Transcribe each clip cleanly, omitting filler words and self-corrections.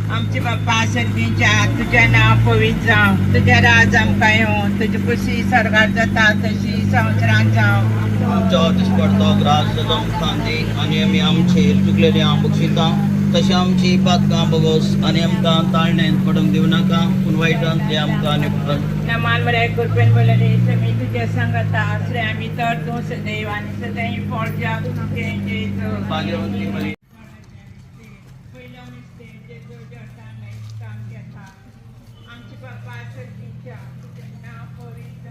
आमचे बाप्पा सर्गींच्या तुझे नाव पवित्र जाव, तुझे राज आमकां येवं, तुजी कुशी स्वर्गात जाता तशी संवसारांत जावं. आमच्या दुश्पडतो ग्रास जाता आमकां दी आनी आमी आमचेर चुकलेली बक्षिता तशी आमची पातकां बगोस आनी आमकां ताळणेंत पडूंक दिवं नाका पूण वायटांतली आमकां निपट. नमान बरे कृपेन बोलले मी तुझ्या सांगता आसरे आमी तर तूं सदैव आनी सदैव फळच्या भाग्यवंती मरी आमचे बाप्पा सर्गींच्या तुझे नाव पवित्र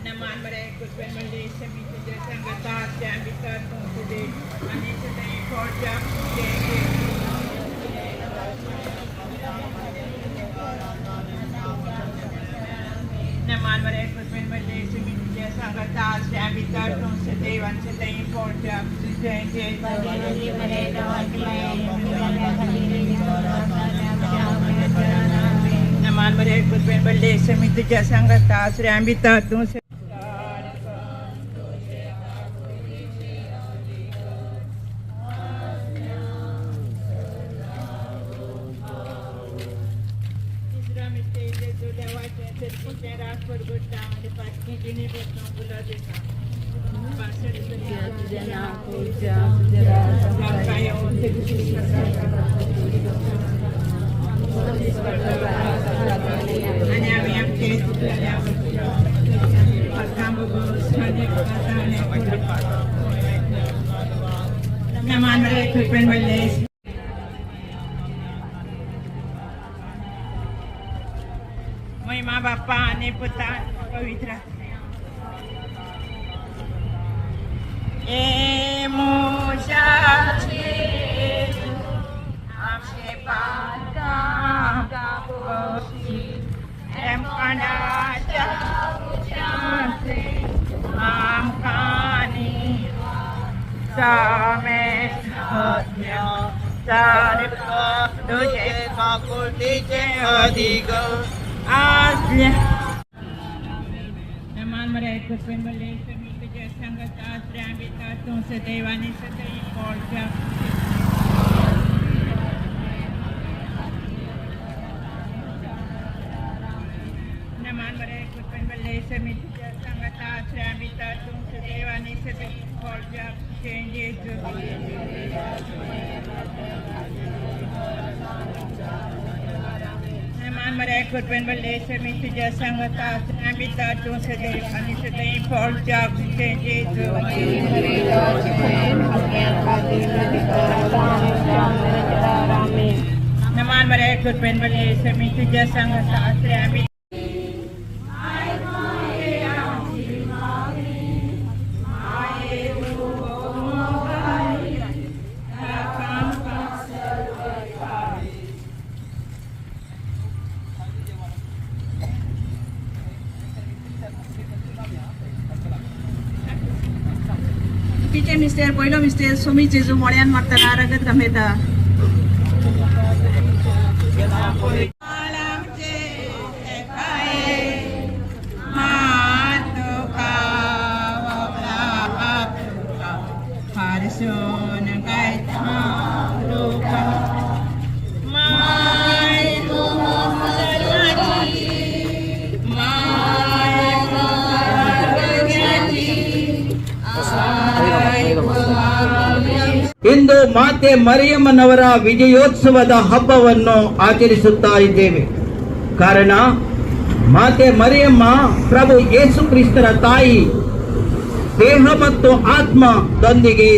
नमान बरे कृपेन बोलले मी तुझ्या सांगता आसरे आमी तर तूं सदैव आनी सदैव फळच्या नमान बरे कृपेन बोलले मी तुझ्या सांगता आसरे आमी तर तूं सदैव आनी सदैव फळच्या नमान बरे कृपेन बोलले मी तुझ्या सांगता आसरे आमी तर तूं नमान बरे कृपेन बोलले महिमा बाप्पा आणि पुता पवित्र ए मोशाचे आमचे पालका गावोशी एमकांडाच्या उजासे आमकानी सामे सत्य सारख तुझे काकुळतीचे अधिक आसल्या नमान बरे कृपेन बोलले मी तुझ्या सांगता आसरे आमी तर तूं सदैव आनी सदैव फळच्या नमान बरे कृपेन बोलले मी तुझ्या सांगता आसरे आमी तर तूं सदैव आनी सदैव फळच्या नमान बरे कृपेन बोलले मी तुझ्या सांगता आसरे आमी तर तूं सदैव आनी सदैव फळच्या नमान बरे कृपेन बोलले मी तुझ्या सांगता आसरे आमी तिचे मिस्टर पयलो मिस्टर सुमी जेजू मोळ्यान मारतना रगत गमेता ಇಂದು ಮಾತೆ ಮರಿಯಮ್ಮನವರ ವಿಜಯೋತ್ಸವದ ಹಬ್ಬವನ್ನು ಆಚರಿಸುತ್ತಾ ಇದ್ದೇವೆ. ಕಾರಣ ಮಾತೆ ಮರಿಯಮ್ಮ ಪ್ರಭು ಯೇಸು ಕ್ರಿಸ್ತರ ತಾಯಿ ದೇಹ ಮತ್ತು ಆತ್ಮದೊಂದಿಗೆ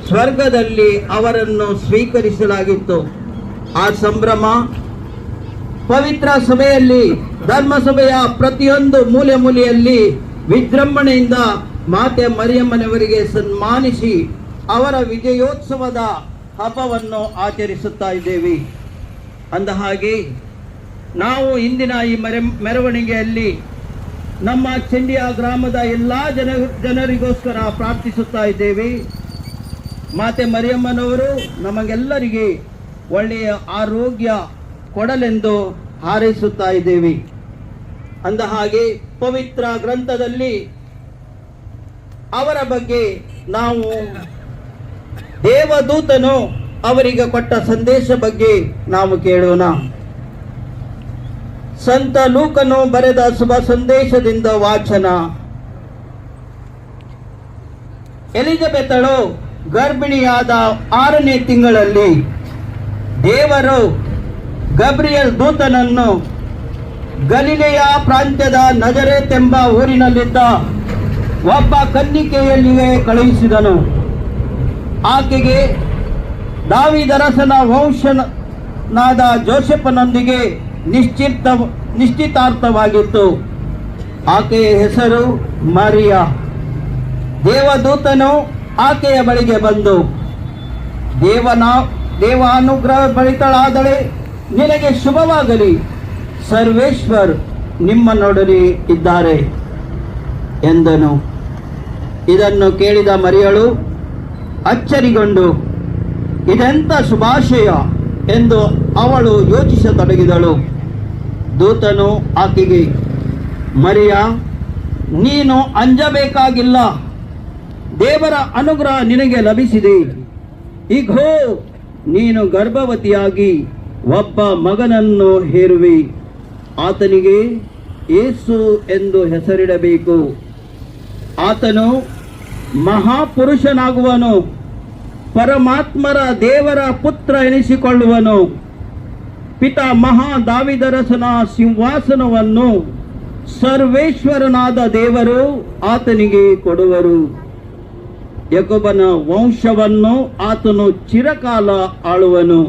ಸ್ವರ್ಗದಲ್ಲಿ ಅವರನ್ನು ಸ್ವೀಕರಿಸಲಾಗಿತ್ತು. ಆ ಸಂಭ್ರಮ ಪವಿತ್ರ ಸಭೆಯಲ್ಲಿ ಧರ್ಮಸಭೆಯ ಪ್ರತಿಯೊಂದು ಮೂಲೆ ಮೂಲೆಯಲ್ಲಿ ವಿಜೃಂಭಣೆಯಿಂದ ಮಾತೆ ಮರಿಯಮ್ಮನವರಿಗೆ ಸನ್ಮಾನಿಸಿ ಅವರ ವಿಜಯೋತ್ಸವದ ಹಬ್ಬವನ್ನು ಆಚರಿಸುತ್ತಾ ಇದ್ದೇವೆ. ಅಂದ ಹಾಗೆ ನಾವು ಇಂದಿನ ಈ ಮೆರವಣಿಗೆಯಲ್ಲಿ ನಮ್ಮ ಚೆಂಡಿಯ ಗ್ರಾಮದ ಎಲ್ಲ ಜನರಿಗೋಸ್ಕರ ಪ್ರಾರ್ಥಿಸುತ್ತಾ ಇದ್ದೇವೆ. ಮಾತೆ ಮರಿಯಮ್ಮನವರು ನಮಗೆಲ್ಲರಿಗೆ ಒಳ್ಳೆಯ ಆರೋಗ್ಯ ಕೊಡಲೆಂದು ಹಾರೈಸುತ್ತಾ ಇದ್ದೇವೆ. ಅಂದ ಹಾಗೆ ಪವಿತ್ರ ಗ್ರಂಥದಲ್ಲಿ ಅವರ ಬಗ್ಗೆ ನಾವು ದೇವದೂತನು ಅವರಿಗೆ ಕೊಟ್ಟ ಸಂದೇಶ ಬಗ್ಗೆ ನಾವು ಕೇಳೋಣ. ಸಂತ ಲೂಕನು ಬರೆದ ಶುಭ ಸಂದೇಶದಿಂದ ವಾಚನ. ಎಲಿಜಬೆತಳು ಗರ್ಭಿಣಿಯಾದ 6ನೇ ತಿಂಗಳಲ್ಲಿ ದೇವರು ಗಬ್ರಿಯಲ್ ದೂತನನ್ನು ಗಲಿಲೆಯ ಪ್ರಾಂತ್ಯದ ನಜರೇತ್ ಎಂಬ ಊರಿನಲ್ಲಿದ್ದ ಒಬ್ಬ ಕನ್ನಿಕೆಯಲ್ಲಿಗೆ ಕಳುಹಿಸಿದನು. ಆಕೆಗೆ ದಾವೀದರಸನ ವಂಶನಾದ ಜೋಸೆಫನೊಂದಿಗೆ ನಿಶ್ಚಿತಾರ್ಥವಾಗಿತ್ತು. ಆಕೆಯ ಹೆಸರು ಮರಿಯ. ದೇವದೂತನು ಆಕೆಯ ಬಳಿಗೆ ಬಂದು, ದೇವಾನುಗ್ರಹ ಭರಿತಳಾದಳೆ, ನಿನಗೆ ಶುಭವಾಗಲಿ, ಸರ್ವೇಶ್ವರ್ ನಿಮ್ಮನೊಡನೆ ಇದ್ದಾರೆ ಎಂದನು. ಇದನ್ನು ಕೇಳಿದ ಮರಿಯಳು ಅಚ್ಚರಿಗೊಂಡು ಇದೆಂಥ ಶುಭಾಶಯ ಎಂದು ಅವಳು ಯೋಚಿಸತೊಡಗಿದಳು. ದೂತನು ಆಕೆಗೆ, ಮರಿಯ, ನೀನು ಅಂಜಬೇಕಾಗಿಲ್ಲ, ದೇವರ ಅನುಗ್ರಹ ನಿನಗೆ ಲಭಿಸಿದೆ. ಇಗೋ, ನೀನು ಗರ್ಭವತಿಯಾಗಿ ಒಬ್ಬ ಮಗನನ್ನು ಹೇರುವಿ. ಆತನಿಗೆ ಯೇಸು ಎಂದು ಹೆಸರಿಡಬೇಕು. ಆತನು ಮಹಾಪುರುಷನಾಗುವನು, ಪರಮಾತ್ಮರ ದೇವರ ಪುತ್ರ ಎನಿಸಿಕೊಳ್ಳುವನು. ಪಿತಾ ಮಹಾ ದಾವೀದರಸನ ಸಿಂಹಾಸನವನ್ನು ಸರ್ವೇಶ್ವರನಾದ ದೇವರು ಆತನಿಗೆ ಕೊಡುವರು. ಯಾಕೋಬನ ವಂಶವನ್ನು ಆತನು ಚಿರಕಾಲ ಆಳುವನು.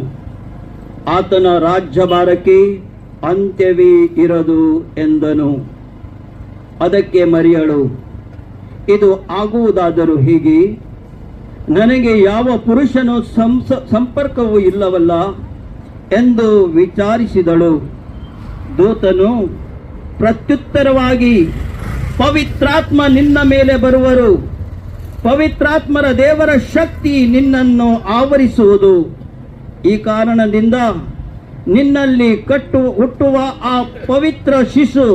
ಆತನ ರಾಜ್ಯಭಾರಕ್ಕೆ ಅಂತ್ಯವೇ ಇರದು ಎಂದನು. ಅದಕ್ಕೆ ಮರಿಯಳು, ಇದು ಆಗುವುದಾದರೂ ಹೀಗೆ, ನನಗೆ ಯಾವ ಪುರುಷನು ಸಂಪರ್ಕವೂ ಇಲ್ಲವಲ್ಲ ಎಂದು ವಿಚಾರಿಸಿದಳು. ದೂತನು ಪ್ರತ್ಯುತ್ತರವಾಗಿ, ಪವಿತ್ರಾತ್ಮ ನಿನ್ನ ಮೇಲೆ ಬರುವರು, ಪವಿತ್ರಾತ್ಮರ ದೇವರ ಶಕ್ತಿ ನಿನ್ನನ್ನು ಆವರಿಸುವುದು. ಈ ಕಾರಣದಿಂದ ನಿನ್ನಲ್ಲಿ ಹುಟ್ಟುವ ಆ ಪವಿತ್ರ ಶಿಶು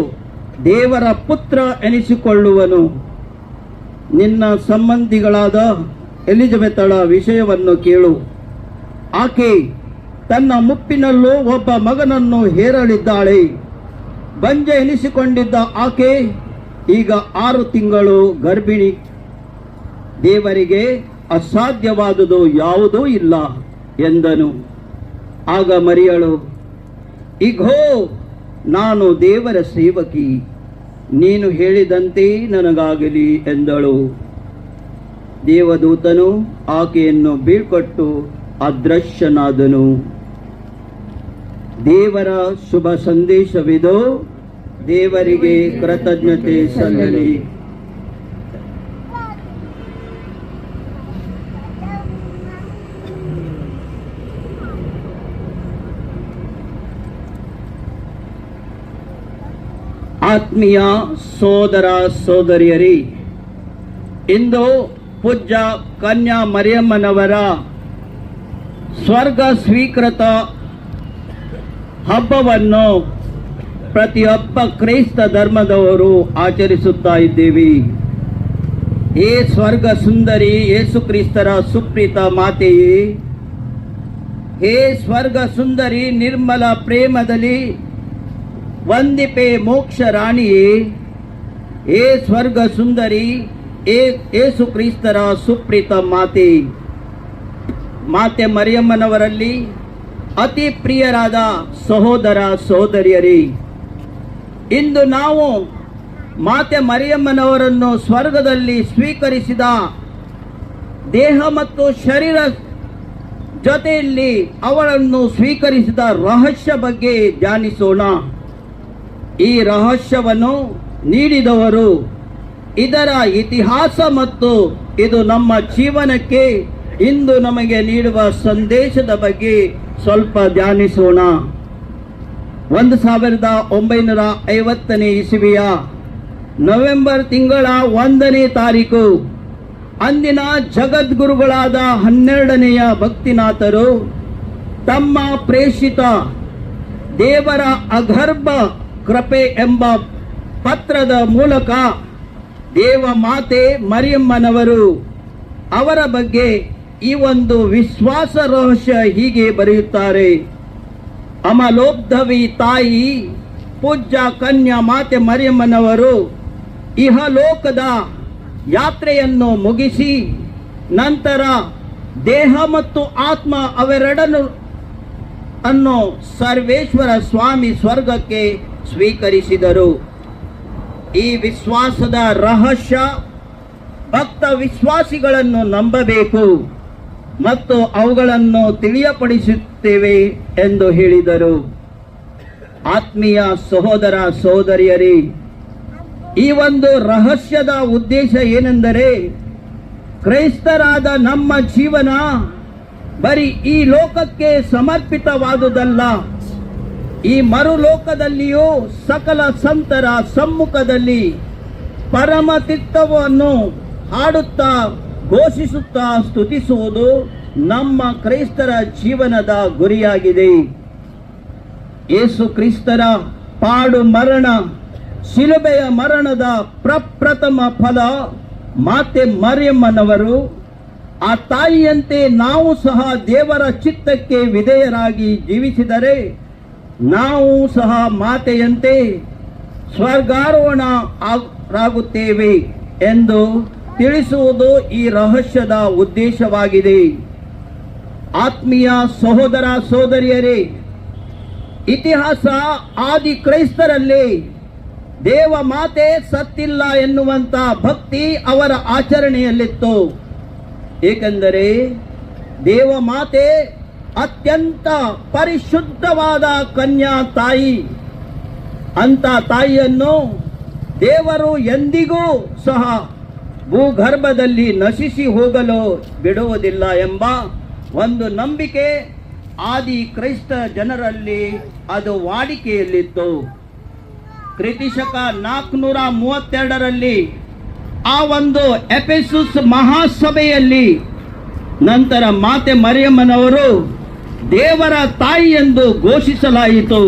ದೇವರ ಪುತ್ರ ಎನಿಸಿಕೊಳ್ಳುವನು. ನಿನ್ನ ಸಂಬಂಧಿಗಳಾದ ಎಲಿಜಬೆತಳ ವಿಷಯವನ್ನು ಕೇಳು. ಆಕೆ ತನ್ನ ಮುಪ್ಪಿನಲ್ಲೂ ಒಬ್ಬ ಮಗನನ್ನು ಹೇರಲಿದ್ದಾಳೆ. ಬಂಜ ಎನಿಸಿಕೊಂಡಿದ್ದ ಆಕೆ ಈಗ 6 ತಿಂಗಳು ಗರ್ಭಿಣಿ. ದೇವರಿಗೆ ಅಸಾಧ್ಯವಾದುದು ಯಾವುದೂ ಇಲ್ಲ ಎಂದನು. ಆಗ ಮರಿಯಳು, ಇಗೋ, ನಾನು ದೇವರ ಸೇವಕಿ, ನೀನು ಹೇಳಿದಂತೆ ನನಗಾಗಲಿ ಎಂದಳು. ದೇವದೂತನು ಆಕೆಯನ್ನು ಬೀಳ್ಕೊಟ್ಟು ಅದೃಶ್ಯನಾದನು. ದೇವರ ಶುಭ ಸಂದೇಶವಿದು. ದೇವರಿಗೆ ಕೃತಜ್ಞತೆ ಸಲ್ಲಲಿ. ಆತ್ಮೀಯ ಸೋದರ ಸೋದರಿಯರೇ, ಇಂದು ಪೂಜ್ಯ ಕನ್ಯಾ ಮರಿಯಮ್ಮನವರ ಸ್ವರ್ಗ ಸ್ವೀಕೃತ ಹಬ್ಬವನ್ನು ಪ್ರತಿಯೊಬ್ಬ ಕ್ರೈಸ್ತ ಧರ್ಮದವರು ಆಚರಿಸುತ್ತಾ ಇದ್ದೇವೆ. ಹೇ ಸ್ವರ್ಗ ಸುಂದರಿ ಯೇಸು ಕ್ರಿಸ್ತರ ಸುಪ್ರೀತ ಮಾತೆಯೇ, ಹೇ ಸ್ವರ್ಗ ಸುಂದರಿ ನಿರ್ಮಲ ಪ್ರೇಮದಲ್ಲಿ ವಂದಿಪೆ ಮೋಕ್ಷ ರಾಣಿಯೇ, ಹೇ ಸ್ವರ್ಗ ಸುಂದರಿ ಯೇಸು ಕ್ರಿಸ್ತರ ಸುಪ್ರೀತ ಮಾತೆ, ಮಾತೆ ಮರಿಯಮ್ಮನವರಲ್ಲಿ ಅತಿ ಪ್ರಿಯರಾದ ಸಹೋದರ ಸಹೋದರಿಯರೇ, ಇಂದು ನಾವು ಮಾತೆ ಮರಿಯಮ್ಮನವರನ್ನು ಸ್ವರ್ಗದಲ್ಲಿ ಸ್ವೀಕರಿಸಿದ ದೇಹ ಮತ್ತು ಶರೀರ ಜೊತೆಯಲ್ಲಿ ಅವಳನ್ನು ಸ್ವೀಕರಿಸಿದ ರಹಸ್ಯ ಬಗ್ಗೆ ಧ್ಯಾನಿಸೋಣ. ಈ ರಹಸ್ಯವನ್ನು ನೀಡಿದವರು, ಇದರ ಇತಿಹಾಸ ಮತ್ತು ಇದು ನಮ್ಮ ಜೀವನಕ್ಕೆ ಇಂದು ನಮಗೆ ನೀಡುವ ಸಂದೇಶದ ಬಗ್ಗೆ ಸ್ವಲ್ಪ ಧ್ಯಾನಿಸೋಣ. 1950 ಇಸವಿಯ ನವೆಂಬರ್ ತಿಂಗಳ 1ನೇ ತಾರೀಕು ಅಂದಿನ ಜಗದ್ಗುರುಗಳಾದ 12ನೆಯ ಭಕ್ತಿನಾಥರು ತಮ್ಮ ಪ್ರೇಷಿತ ದೇವರ ಅಗರ್ಭ ಕೃಪೆ ಎಂಬ ಪತ್ರದ ಮೂಲಕ ದೇವ ಮಾತೆ ಮರಿಯಮ್ಮನವರು ಅವರ ಬಗ್ಗೆ ಈ ಒಂದು ವಿಶ್ವಾಸ ರಹಸ್ಯ ಹೀಗೆ ಬರೆಯುತ್ತಾರೆ. ಅಮಲೋದ್ಭವಿ ತಾಯಿ ಪೂಜ್ಯ ಕನ್ಯಾ ಮಾತೆ ಮರಿಯಮ್ಮನವರು ಇಹಲೋಕದ ಯಾತ್ರೆಯನ್ನು ಮುಗಿಸಿ ನಂತರ ದೇಹ ಮತ್ತು ಆತ್ಮ ಅವೆರಡನ್ನು ಅನ್ನು ಸರ್ವೇಶ್ವರ ಸ್ವಾಮಿ ಸ್ವರ್ಗಕ್ಕೆ ಸ್ವೀಕರಿಸಿದರು. ಈ ವಿಶ್ವಾಸದ ರಹಸ್ಯ ಭಕ್ತ ವಿಶ್ವಾಸಿಗಳನ್ನು ನಂಬಬೇಕು ಮತ್ತು ಅವುಗಳನ್ನು ತಿಳಿಯಪಡಿಸುತ್ತೇವೆ ಎಂದು ಹೇಳಿದರು. ಆತ್ಮೀಯ ಸಹೋದರ ಸಹೋದರಿಯರೇ, ಈ ಒಂದು ರಹಸ್ಯದ ಉದ್ದೇಶ ಏನೆಂದರೆ ಕ್ರೈಸ್ತರಾದ ನಮ್ಮ ಜೀವನ ಬರೀ ಈ ಲೋಕಕ್ಕೆ ಸಮರ್ಪಿತವಾದುದಲ್ಲ, ಈ ಮರುಲೋಕದಲ್ಲಿಯೂ ಸಕಲ ಸಂತರ ಸಮ್ಮುಖದಲ್ಲಿ ಪರಮತಿತ್ವವನ್ನು ಹಾಡುತ್ತಾ ಘೋಷಿಸುತ್ತಾ ಸ್ತುತಿಸುವುದು ನಮ್ಮ ಕ್ರೈಸ್ತರ ಜೀವನದ ಗುರಿಯಾಗಿದೆ. ಯೇಸು ಕ್ರಿಸ್ತರ ಪಾಡು ಮರಣ, ಶಿಲುಬೆಯ ಮರಣದ ಪ್ರಪ್ರಥಮ ಫಲ ಮಾತೆ ಮರಿಯಮ್ಮನವರು. ಆ ತಾಯಿಯಂತೆ ನಾವು ಸಹ ದೇವರ ಚಿತ್ತಕ್ಕೆ ವಿಧೇಯರಾಗಿ ಜೀವಿಸಿದರೆ ನಾವು ಸಹ ಮಾತೆಯಂತೆ ಸ್ವರ್ಗಾರೋಹಣರಾಗುತ್ತೇವೆ ಎಂದು ತಿಳಿಸುವುದು ಈ ರಹಸ್ಯದ ಉದ್ದೇಶವಾಗಿದೆ. ಆತ್ಮೀಯ ಸಹೋದರ ಸಹೋದರಿಯರೇ, ಇತಿಹಾಸ ಆದಿ ಕ್ರೈಸ್ತರಲ್ಲಿ ದೇವ ಮಾತೆ ಸತ್ತಿಲ್ಲ ಎನ್ನುವಂತ ಭಕ್ತಿ ಅವರ ಆಚರಣೆಯಲ್ಲಿತ್ತು. ಏಕೆಂದರೆ ದೇವ ಮಾತೆ ಅತ್ಯಂತ ಪರಿಶುದ್ಧವಾದ ಕನ್ಯಾ ತಾಯಿ. ಅಂತ ತಾಯಿಯನ್ನು ದೇವರು ಎಂದಿಗೂ ಸಹ ಭೂಗರ್ಭದಲ್ಲಿ ನಶಿಸಿ ಹೋಗಲು ಬಿಡುವುದಿಲ್ಲ ಎಂಬ ಒಂದು ನಂಬಿಕೆ ಆದಿ ಕ್ರೈಸ್ತ ಜನರಲ್ಲಿ ಅದು ವಾಡಿಕೆಯಲ್ಲಿತ್ತು. ಕ್ರಿತಿಶಕ 432ರಲ್ಲಿ ಆ ಒಂದು ಎಫೆಸಸ್ ಮಹಾಸಭೆಯಲ್ಲಿ ನಂತರ ಮಾತೆ ಮರಿಯಮ್ಮನವರು ದೇವರ ತಾಯಿ ಎಂದು ಘೋಷಿಸಲಾಯಿತು.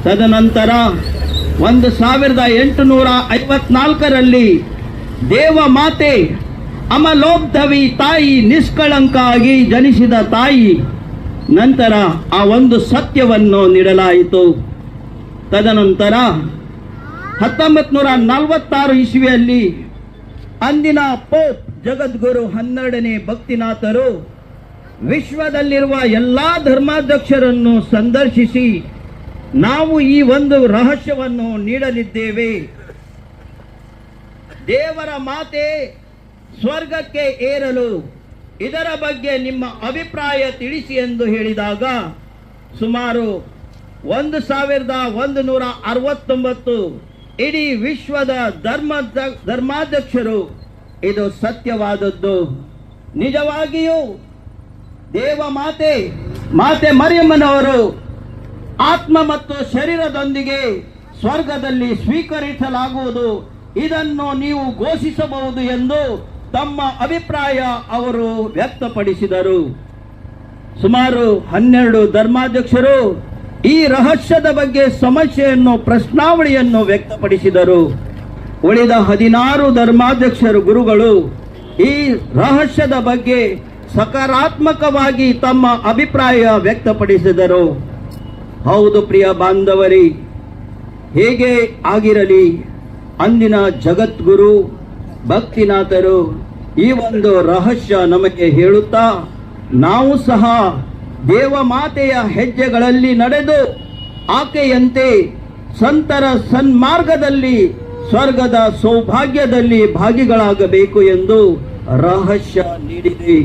ತದನಂತರ 1854ರಲ್ಲಿ ದೇವ ಮಾತೆ ಅಮಲೋದ್ಭವಿ ತಾಯಿ, ನಿಷ್ಕಳಂಕ ಆಗಿ ಜನಿಸಿದ ತಾಯಿ, ನಂತರ ಆ ಒಂದು ಸತ್ಯವನ್ನು ನೀಡಲಾಯಿತು. ತದನಂತರ 1946 ಇಸ್ವಿಯಲ್ಲಿ ಅಂದಿನ ಪೋಪ್ ಜಗದ್ಗುರು 12ನೇ ಭಕ್ತಿನಾಥರು ವಿಶ್ವದಲ್ಲಿರುವ ಎಲ್ಲಾ ಧರ್ಮಾಧ್ಯಕ್ಷರನ್ನು ಸಂದರ್ಶಿಸಿ ನಾವು ಈ ಒಂದು ರಹಸ್ಯವನ್ನು ನೀಡಲಿದ್ದೇವೆ. ದೇವರ ಮಾತೆ ಸ್ವರ್ಗಕ್ಕೆ ಏರಲು ಇದರ ಬಗ್ಗೆ ನಿಮ್ಮ ಅಭಿಪ್ರಾಯ ತಿಳಿಸಿ ಎಂದು ಹೇಳಿದಾಗ ಸುಮಾರು 1169 ಇಡೀ ವಿಶ್ವದ ಧರ್ಮಾಧ್ಯಕ್ಷರು ಇದು ಸತ್ಯವಾದದ್ದು, ನಿಜವಾಗಿಯೂ ದೇವ ಮಾತೆ ಮರಿಯಮ್ಮನವರು ಆತ್ಮ ಮತ್ತು ಶರೀರದೊಂದಿಗೆ ಸ್ವರ್ಗದಲ್ಲಿ ಸ್ವೀಕರಿಸಲಾಗುವುದು, ಇದನ್ನು ನೀವು ಘೋಷಿಸಬಹುದು ಎಂದು ತಮ್ಮ ಅಭಿಪ್ರಾಯ ಅವರು ವ್ಯಕ್ತಪಡಿಸಿದರು. ಸುಮಾರು 12 ಧರ್ಮಾಧ್ಯಕ್ಷರು ಈ ರಹಸ್ಯದ ಬಗ್ಗೆ ಸಮಸ್ಯೆಯನ್ನು ಪ್ರಶ್ನಾವಳಿಯನ್ನು ವ್ಯಕ್ತಪಡಿಸಿದರು. ಉಳಿದ 16 ಧರ್ಮಾಧ್ಯಕ್ಷರು ಗುರುಗಳು ಈ ರಹಸ್ಯದ ಬಗ್ಗೆ ಸಕಾರಾತ್ಮಕವಾಗಿ ತಮ್ಮ ಅಭಿಪ್ರಾಯ ವ್ಯಕ್ತಪಡಿಸಿದರು. ಹೌದು ಪ್ರಿಯ ಬಾಂಧವರೇ, ಹೇಗೆ ಆಗಿರಲಿ ಅಂದಿನ ಜಗದ್ಗುರು ಭಕ್ತಿನಾಥರು ಈ ಒಂದು ರಹಸ್ಯ ನಮಗೆ ಹೇಳುತ್ತಾ ನಾವು ಸಹ ದೇವ ಮಾತೆಯ ಹೆಜ್ಜೆಗಳಲ್ಲಿ ನಡೆದು ಆಕೆಯಂತೆ ಸಂತರ ಸನ್ಮಾರ್ಗದಲ್ಲಿ ಸ್ವರ್ಗದ ಸೌಭಾಗ್ಯದಲ್ಲಿ ಭಾಗಿಗಳಾಗಬೇಕು ಎಂದು ರಹಸ್ಯ ನೀಡಿದೆ.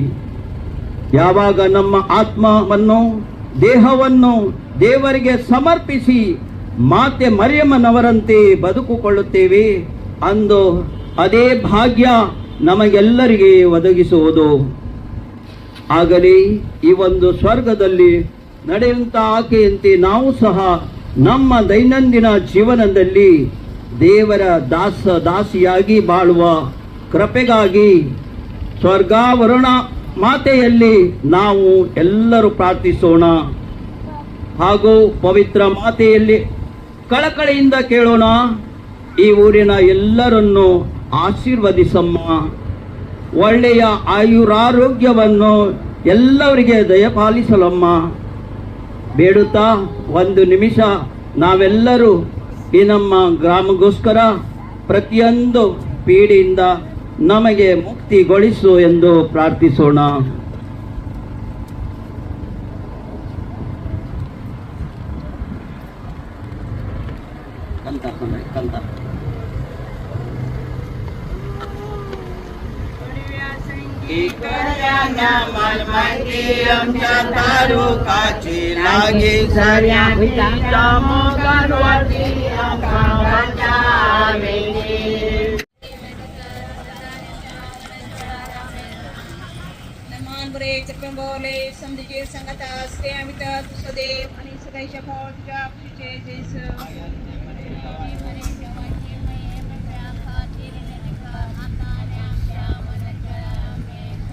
ಯಾವಾಗ ನಮ್ಮ ಆತ್ಮವನ್ನು ದೇಹವನ್ನು ದೇವರಿಗೆ ಸಮರ್ಪಿಸಿ ಮಾತೆ ಮರಿಯಮ್ಮನವರಂತೆ ಬದುಕುಕೊಳ್ಳುತ್ತೇವೆ ಅಂದು ಅದೇ ಭಾಗ್ಯ ನಮಗೆಲ್ಲರಿಗೆ ಒದಗಿಸುವುದು. ಆಗಲಿ ಈ ಒಂದು ಸ್ವರ್ಗದಲ್ಲಿ ನಡೆಯುವಂತ ಆಕೆಯಂತೆ ನಾವು ಸಹ ನಮ್ಮ ದೈನಂದಿನ ಜೀವನದಲ್ಲಿ ದೇವರ ದಾಸಿಯಾಗಿ ಬಾಳುವ ಕೃಪೆಗಾಗಿ ಸ್ವರ್ಗಾವರಣ ಮಾತೆಯಲ್ಲಿ ನಾವು ಎಲ್ಲರೂ ಪ್ರಾರ್ಥಿಸೋಣ. ಹಾಗೂ ಪವಿತ್ರ ಮಾತೆಯಲ್ಲಿ ಕಳಕಳಿಯಿಂದ ಕೇಳೋಣ. ಈ ಊರಿನ ಎಲ್ಲರನ್ನು ಆಶೀರ್ವದಿಸಮ್ಮ. ಒಳ್ಳೆಯ ಆಯುರಾರೋಗ್ಯವನ್ನು ಎಲ್ಲರಿಗೆ ದಯಪಾಲಿಸಲಮ್ಮ. ಬೇಡುತ್ತಾ ಒಂದು ನಿಮಿಷ ನಾವೆಲ್ಲರೂ ಈ ನಮ್ಮ ಗ್ರಾಮಗೋಸ್ಕರ ಪ್ರತಿಯೊಂದು ಪೀಡೆಯಿಂದ ನಮಗೆ ಮುಕ್ತಿಗೊಳಿಸು ಎಂದು ಪ್ರಾರ್ಥಿಸೋಣ. आमच्या तारुकाची लागे सर्या भीतीच्या मोगांवरती आमका वाचावे. नमान बरे कृपेंबोले समधीचे संगता असते आम्ही तर सदैव आणि सदैच्या पोट तुझ्या खुशीचे जेस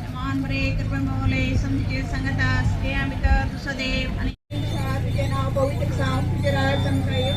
नमान बरे कृपेंबोले समधीचे संगता असते आम्ही तर सदैव आणि तुझे नाव पवित्र सांग तुझे राज संप्रय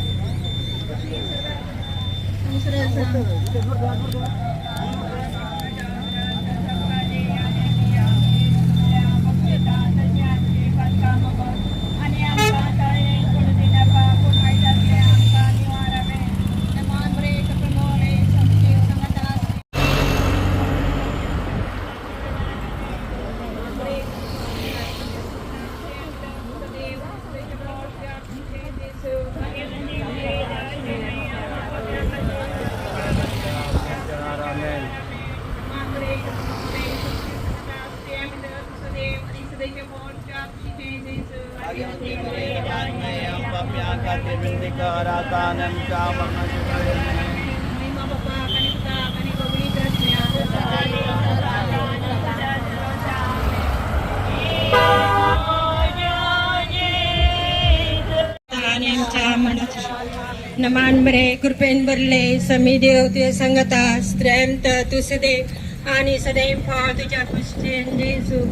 नमान बरे कृपेन भरले समी देव तुझे संगता स्त्रेम तू सदैव आणि सदैव फळ तुझ्या खुशीचे जेसू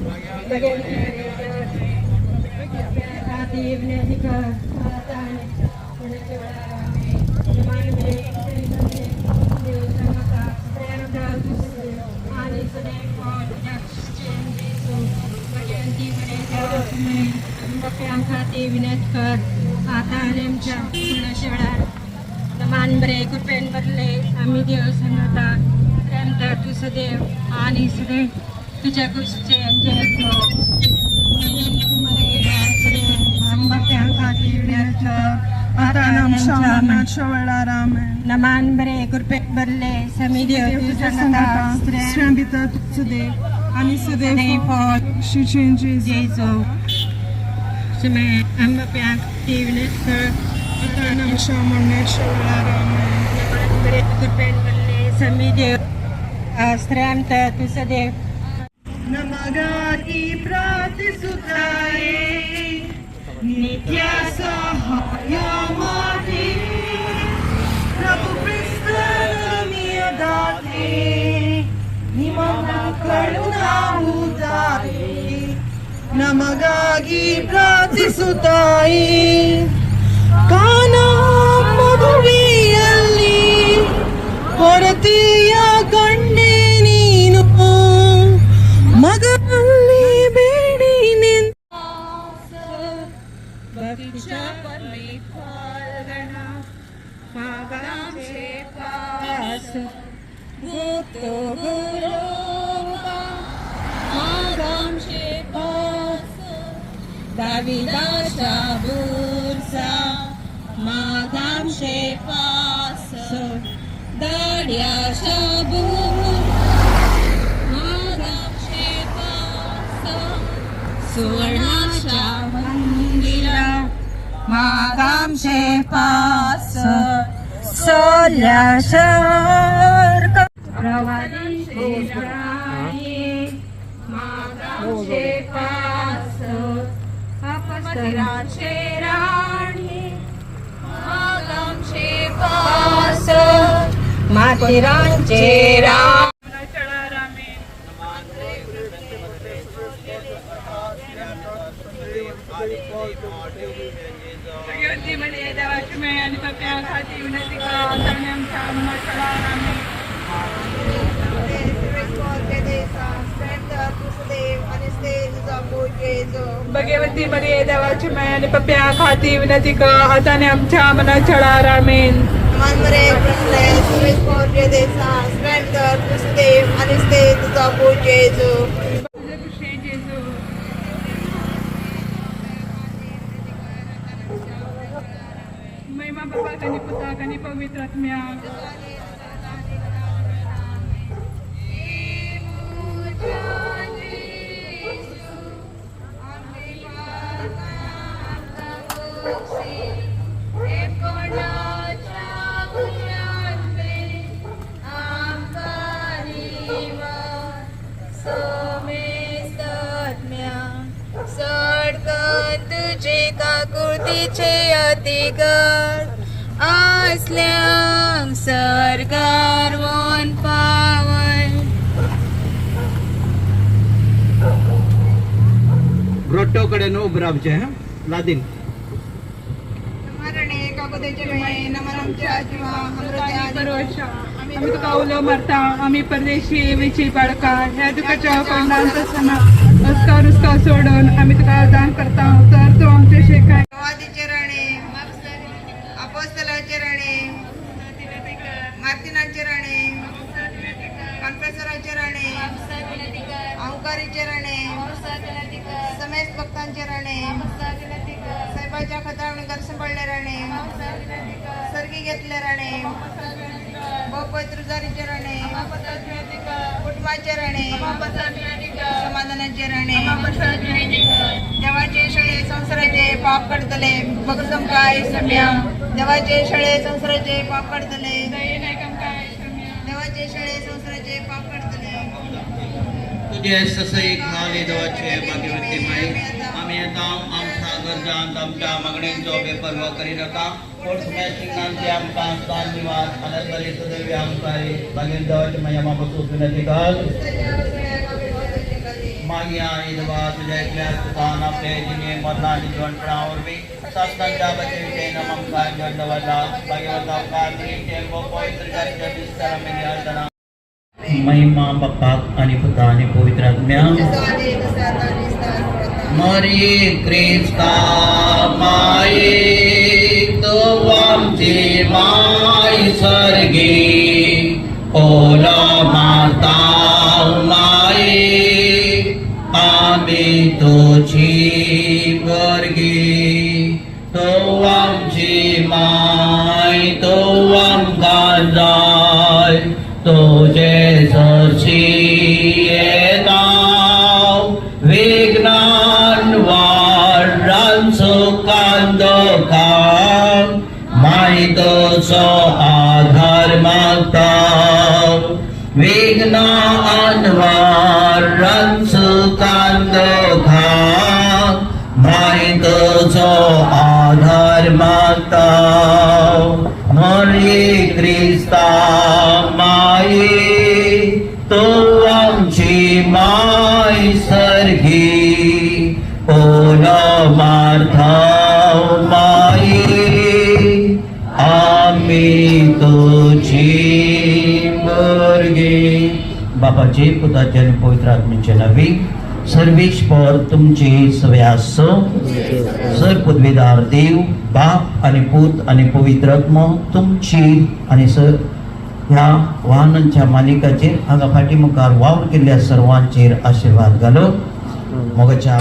विनत कर आता नेमच्या शिवडा नमान बरे कृपेन भरले आम्ही देव संगता प्रेम तर तू सदैव आणि सदैव तुझ्या खुशीचे नमान बरे कृपेन भरले समी देव तुझ्या संगता प्रेम तर तू सदैव आणि सदैव खुशीचे जेसू I'm a piang evening sir. I'm shaman Astramta tu sadev Namagati pratisutaye Nitya sahayamati Prabhu Krishnamiyadati Nimama karuna udari ನಮಗಾಗಿ ಪ್ರಾರ್ಥಿಸುತ್ತಾಯಿ ಕಾನ ಮಗುವಿಯಲ್ಲಿ ಹೊರತಿಯ ಕಂಡೆ ನೀನು ಮಗನಲ್ಲಿ ಬೇಡಿ ನಿಂತ ಭವಿಷ್ಯ ಪರ್ಮಿ ಫಾಲ್ಗಣ ಮಾಗಾಂಶೆ ಪಾಸ ಭೂತೋ ಗುರೋಗ ಮಾಗಾಂಶೆ Davidasha bursa magam shepas Daryasha magam shepas Suvarnasha mandira magam shepas Solyasha Ravadi Shirayi magam shepas Apastirache Rani Magam Shepas मातेरांचे Ram Bhagwati मरिये देवाची my आणि पप्या खाती विनंती का आता ने आमच्या मना चढा रामेन मनमरे प्रश्न सुरेश पौर्य देसा स्ट्रेंथर तुझदेव आणि ते तुझा पूजे जो महिमा बाबा कनी पुता कनी पवित्र आत्म्या तुझे काकुतीचे अधिकार असल्या सरकार वन पावन ग्रोटोकडे नो उभरावचे हा लादीन मरणे काकुतीचे मे नमन आमच्या जीवा परवशा आम्ही तुका उलो मरता आम्ही परदेशी विची बाळका ह्या दुखाच्या कोंडांचा सणा उसका रुसका सोडून आम्ही तुका दान करता तर तू आमचे शेकाय वादीचे राणे अपोस्तलाचे राणे मार्तिनाचे राणे कॉन्फेसराचे राणे अहंकारीचे राणे समेस्त भक्तांचे राणे साहेबाच्या खतावणी घरसं पडले राणे सर्गी घेतले राणे पवित्रजारीचे राणे कुटुंबाचे राणे समाधानाचे राणे देवाचे शाळे संसाराचे पाप काढतले भगसम काय सम्या देवाचे शाळे संसाराचे पाप काढतले देवाचे शाळे संसाराचे पाप काढतले तुझे ससई खाली देवाचे भाग्यवती माई आम्ही आता आमचा गरजांत आमच्या मागण्यांचो बेपर्वा करी नका पोटसुम्या शिंगांचे आमकां स्थान निवास आनंदरी सदैव आमकां भाग्यवती देवाची माई आम्हा बसून विनंती कर मागिया देवा तुझ्या ऐकल्या स्थान आपले जिने मरणाची जीवनपणावर मी शासनाच्या बचवीचे आमकां जडवाला भाग्यवत आमकां प्रेमचे व पवित्र जातीच्या विस्तारामध्ये अर्चना महिमा बापाक आणि पुता आणि पवित्र आत्म्या मरी क्रिस्ता माई तो आमची माई सर्गी ओला माता माई आम्ही तुझी वर्गी तो आमची माई तो आमका जाय तुझे सरशी नाव विज्ञान वाढान सुखांत काम माहितोचो आधार मागता विज्ञान वाढान सुखांत काम माहितोचो आधार मागता मरी क्रिस्ता माई तो आमची माई सर्गी ओला मार्था माई आम्ही तुझी वर्गी बापाचे पुताचे आणि पवित्र आत्म्याचे नावे सर्वेश्वर तुमचे सव्यास सर पदवीदार देव बाप आणि पूत आणि पवित्र आत्मा तुमची आणि सर ह्या वाहनांच्या मालिकाचेर हांगा फाटीमुखार वावर केल्ल्या सर्वांचेर आशीर्वाद घालो मोगाच्या